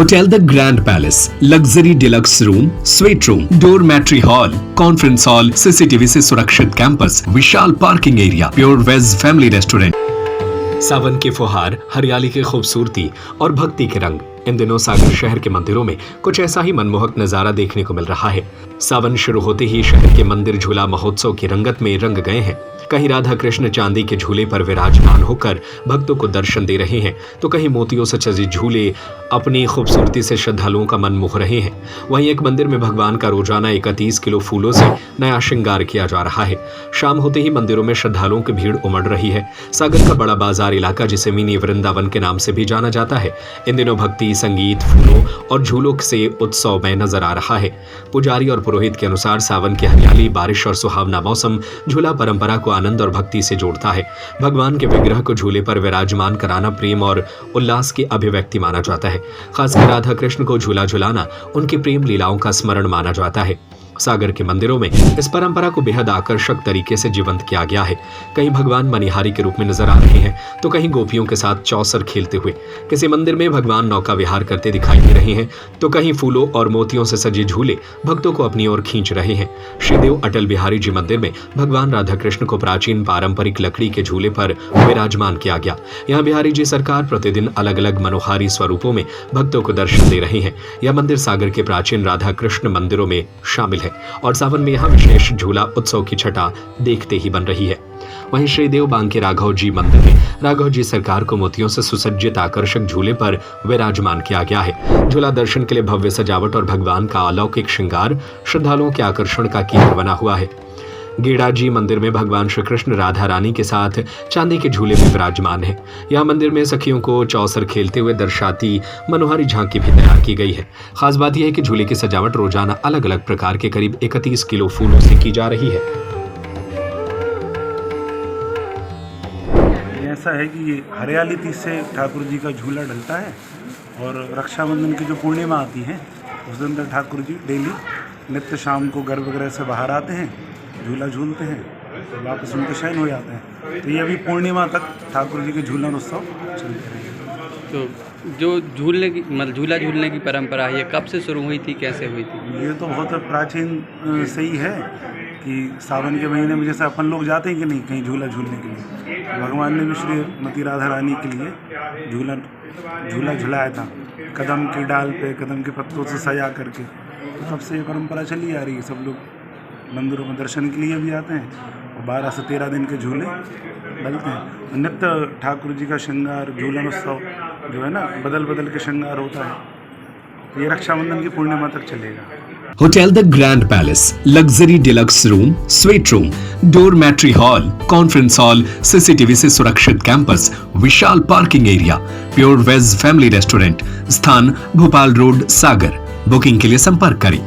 Hotel the grand palace, luxury deluxe room, suite room, dormitory hall, conference hall, CCTV से सुरक्षित campus, विशाल parking area, pure veg family restaurant. सावन की फुहार, हरियाली की खूबसूरती और भक्ति के रंग। इन दिनों सागर शहर के मंदिरों में कुछ ऐसा ही मनमोहक नजारा देखने को मिल रहा है। सावन शुरू होते ही शहर के मंदिर झूला महोत्सव की रंगत में रंग गए हैं। कहीं राधा कृष्ण चांदी के झूले पर विराजमान होकर भक्तों को दर्शन दे रहे हैं, तो कहीं मोतियों से सजे झूले अपनी खूबसूरती से श्रद्धालुओं का मन मोह रहे हैं। वहीं एक मंदिर में भगवान का रोजाना 31 किलो फूलों से नया श्रृंगार किया जा रहा है। शाम होते ही मंदिरों में श्रद्धालुओं की भीड़ उमड़ रही है। सागर का बड़ा बाजार इलाका, जिसे मिनी वृंदावन के नाम से भी जाना जाता है, इन दिनों भक्ति, संगीत, फूलों और झूलों से उत्सव में नजर आ रहा है। पुजारी और पुरोहित के अनुसार सावन की हरियाली, बारिश और सुहावना मौसम झूला परंपरा को आनंद और भक्ति से जोड़ता है। भगवान के विग्रह को झूले पर विराजमान कराना प्रेम और उल्लास की अभिव्यक्ति माना जाता है। खासकर राधा कृष्ण को झूला झुलाना उनकी प्रेम लीलाओं का स्मरण माना जाता है। सागर के मंदिरों में इस परंपरा को बेहद आकर्षक तरीके से जीवंत किया गया है। कहीं भगवान मनिहारी के रूप में नजर आ रहे हैं, तो कहीं गोपियों के साथ चौसर खेलते हुए। किसी मंदिर में भगवान नौका विहार करते दिखाई दे रहे हैं, तो कहीं फूलों और मोतियों से सजे झूले भक्तों को अपनी ओर खींच रहे हैं। श्रीदेव अटल बिहारी जी मंदिर में भगवान राधा कृष्ण को प्राचीन पारंपरिक लकड़ी के झूले पर विराजमान किया गया। यहाँ बिहारी जी सरकार प्रतिदिन अलग अलग मनोहारी स्वरूपों में भक्तों को दर्शन दे रहे हैं। यह मंदिर सागर के प्राचीन राधा कृष्ण मंदिरों में शामिल है और सावन में यहाँ विशेष झूला उत्सव की छटा देखते ही बन रही है। वहीं श्रीदेव बांके राघव जी मंदिर में राघव जी सरकार को मोतियों से सुसज्जित आकर्षक झूले पर विराजमान किया गया है। झूला दर्शन के लिए भव्य सजावट और भगवान का अलौकिक श्रृंगार श्रद्धालुओं के आकर्षण का केंद्र बना हुआ है। गेड़ा जी मंदिर में भगवान श्री कृष्ण राधा रानी के साथ चांदी के झूले में विराजमान है। यह मंदिर में सखियों को चौसर खेलते हुए दर्शाती मनोहारी झांकी भी तैयार की गई है। खास बात यह है कि झूले की सजावट रोजाना अलग अलग प्रकार के करीब 31 किलो फूलों से की जा रही है। ऐसा है कि ये हरियाली तीज से ठाकुर जी का झूला डलता है और रक्षाबंधन की जो पूर्णिमा आती है उस दिन तक ठाकुर जी डेली नित्य शाम को गर्भ गृह से बाहर आते हैं, झूला झूलते हैं, तो वापस उनके शयन हो जाते हैं। तो ये अभी पूर्णिमा तक ठाकुर जी के झूलन उत्सव चलते रहेंगे। तो जो झूलने की मतलब झूला झूलने की परंपरा है, ये कब से शुरू हुई थी, कैसे हुई थी? ये तो बहुत प्राचीन से ही है कि सावन के महीने में जैसे अपन लोग जाते हैं कि नहीं कहीं झूला झूलने के लिए, भगवान ने भी श्रीमती राधा रानी के लिए झूला झुलाया था, कदम की डाल पे कदम के पत्तों से सजा करके। तो तब से ये परंपरा चली आ रही है। सब लोग मंदिरों में दर्शन के लिए भी आते हैं और 12 से 13 दिन के झूले डलते हैं। नित्य ठाकुर जी का श्रृंगार, झूलन उत्सव जो है ना, बदल बदल के श्रृंगार होता है। तो ये रक्षाबंधन की पूर्णिमा तक चलेगा। Hotel the grand palace, luxury deluxe room, suite room, dormitory hall, conference hall, CCTV से सुरक्षित कैंपस, विशाल parking area, pure veg family restaurant. स्थान भोपाल रोड, सागर। बुकिंग के लिए संपर्क करें